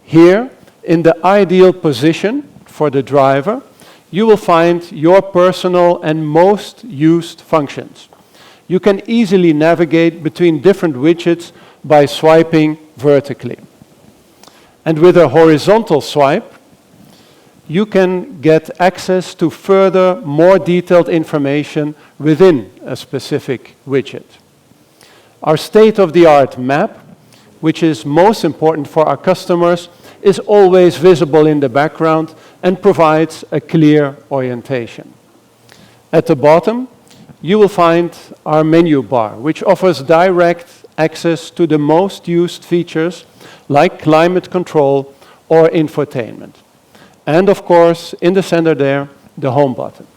Here, in the ideal position for the driver, you will find your personal and most used functions. You can easily navigate between different widgets by swiping vertically. And with a horizontal swipe, you can get access to further, more detailed information within a specific widget. Our state-of-the-art map, which is most important for our customers, is always visible in the background and provides a clear orientation. At the bottom, you will find our menu bar, which offers direct access to the most used features like climate control or infotainment. And of course, in the center there, the home button.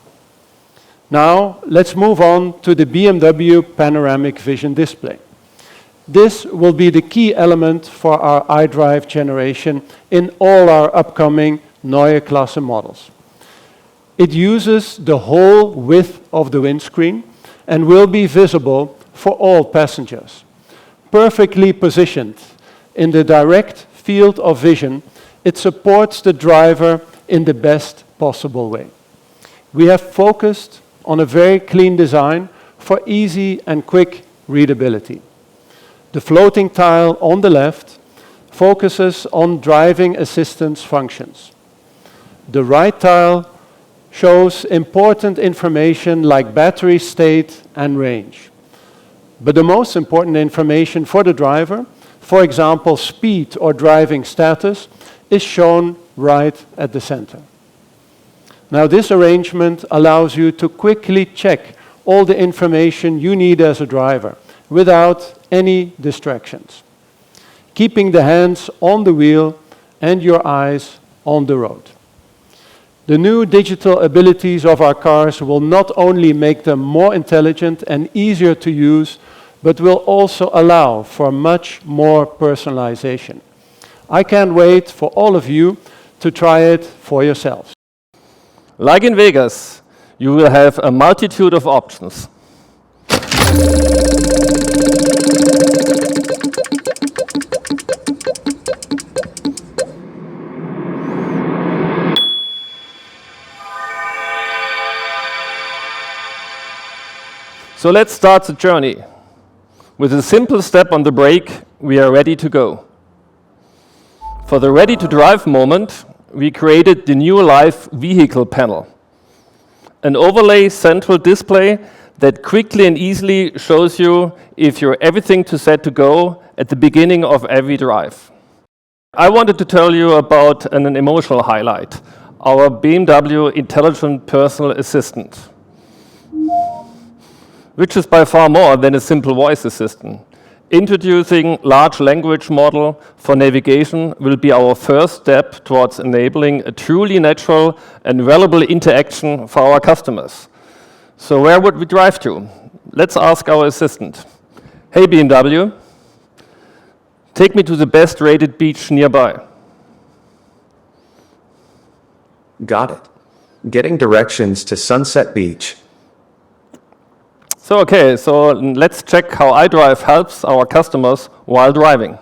Now, let's move on to the BMW Panoramic Vision display. This will be the key element for our iDrive generation in all our upcoming Neue Klasse models. It uses the whole width of the windscreen and will be visible for all passengers. Perfectly positioned in the direct field of vision, it supports the driver in the best possible way. We have focused on a very clean design for easy and quick readability. The floating tile on the left focuses on driving assistance functions. The right tile shows important information like battery state and range. But the most important information for the driver, for example, speed or driving status, is shown right at the center. Now, this arrangement allows you to quickly check all the information you need as a driver without any distractions, keeping the hands on the wheel and your eyes on the road. The new digital abilities of our cars will not only make them more intelligent and easier to use, but will also allow for much more personalization. I can't wait for all of you to try it for yourselves. Like in Vegas, you will have a multitude of options. So let's start the journey. With a simple step on the brake, we are ready to go. For the ready to drive moment, we created the new live vehicle panel, an overlay central display that quickly and easily shows you if you're everything to set to go at the beginning of every drive. I wanted to tell you about an emotional highlight, our BMW Intelligent Personal Assistant, which is by far more than a simple voice assistant. Introducing large language model for navigation will be our first step towards enabling a truly natural and valuable interaction for our customers. So where would we drive to? Let's ask our assistant. Hey BMW, take me to the best rated beach nearby. Got it. Getting directions to Sunset Beach. So let's check how iDrive helps our customers while driving.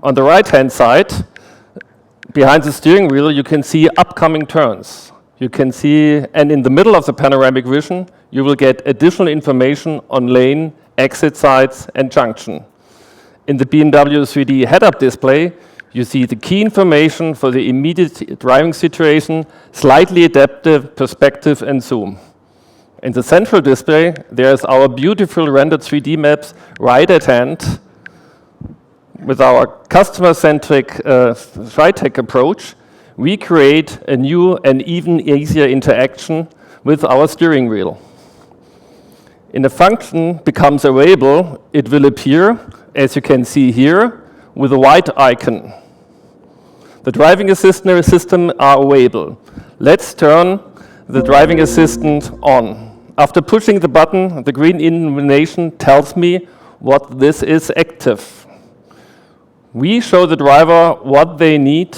On the right-hand side, behind the steering wheel, you can see upcoming turns. You can see, and in the middle of the panoramic vision, you will get additional information on lane, exit sides, and junction. In the BMW 3D head-up display, you see the key information for the immediate driving situation, slightly adaptive perspective and zoom. In the central display, there's our beautiful rendered 3D maps right at hand. With our customer-centric ShyTech approach, we create a new and even easier interaction with our steering wheel. When a function becomes available, it will appear, as you can see here, with a white icon. The driving assistant system are available. Let's turn the driving assistant on. After pushing the button, the green illumination tells me what this is active. We show the driver what they need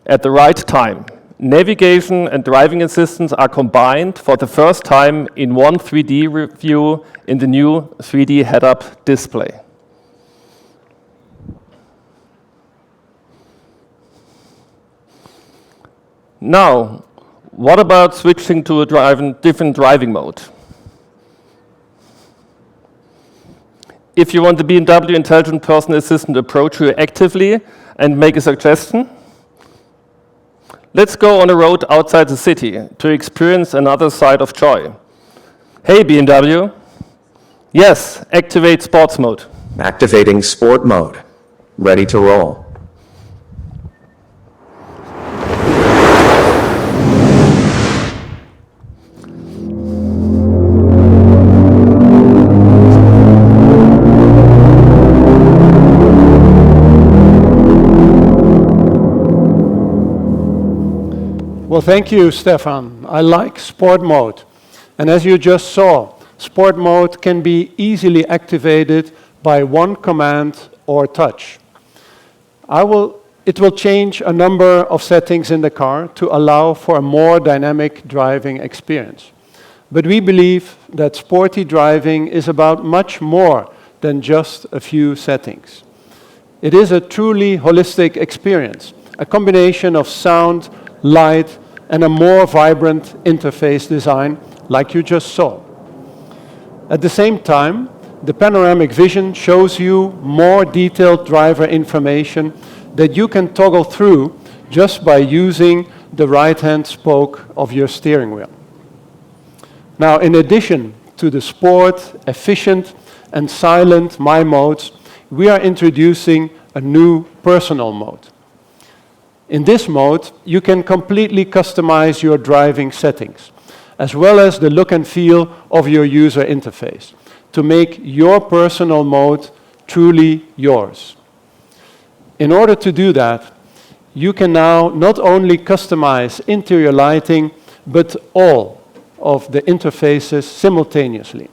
at the right time. navigation and driving assistance are combined for the first time in one 3D view in the new 3D head-up display. Now, what about switching to a different driving mode? If you want the BMW Intelligent Personal Assistant to approach you actively and make a suggestion, let's go on a road outside the city to experience another side of joy. Hey BMW, yes, activate sports mode. Activating sport mode. Ready to roll. Well, thank you, Stefan. I like sport mode. And as you just saw, sport mode can be easily activated by one command or touch. It will change a number of settings in the car to allow for a more dynamic driving experience. But we believe that sporty driving is about much more than just a few settings. It is a truly holistic experience, a combination of sound, light, and a more vibrant interface design like you just saw. At the same time, the panoramic vision shows you more detailed driver information that you can toggle through just by using the right-hand spoke of your steering wheel. Now, in addition to the sport, efficient, and silent My modes, we are introducing a new personal mode. In this mode, you can completely customize your driving settings, as well as the look and feel of your user interface, to make your personal mode truly yours. In order to do that, you can now not only customize interior lighting, but all of the interfaces simultaneously.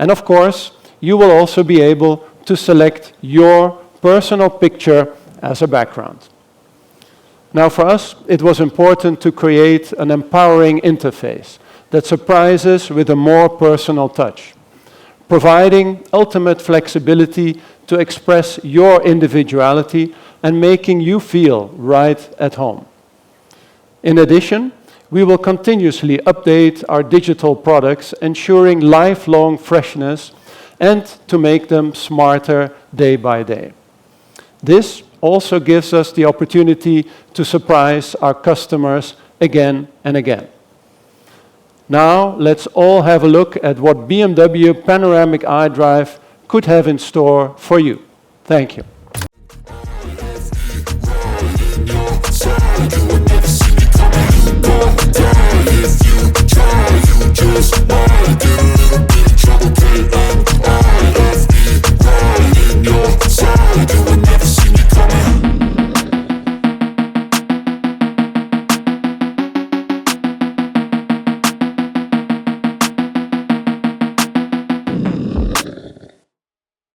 And of course, you will also be able to select your personal picture as a background. Now, for us, it was important to create an empowering interface that surprises with a more personal touch, providing ultimate flexibility to express your individuality and making you feel right at home. In addition, we will continuously update our digital products, ensuring lifelong freshness and to make them smarter day by day. This also gives us the opportunity to surprise our customers again and again. Now, let's all have a look at what BMW Panoramic iDrive could have in store for you. Thank you.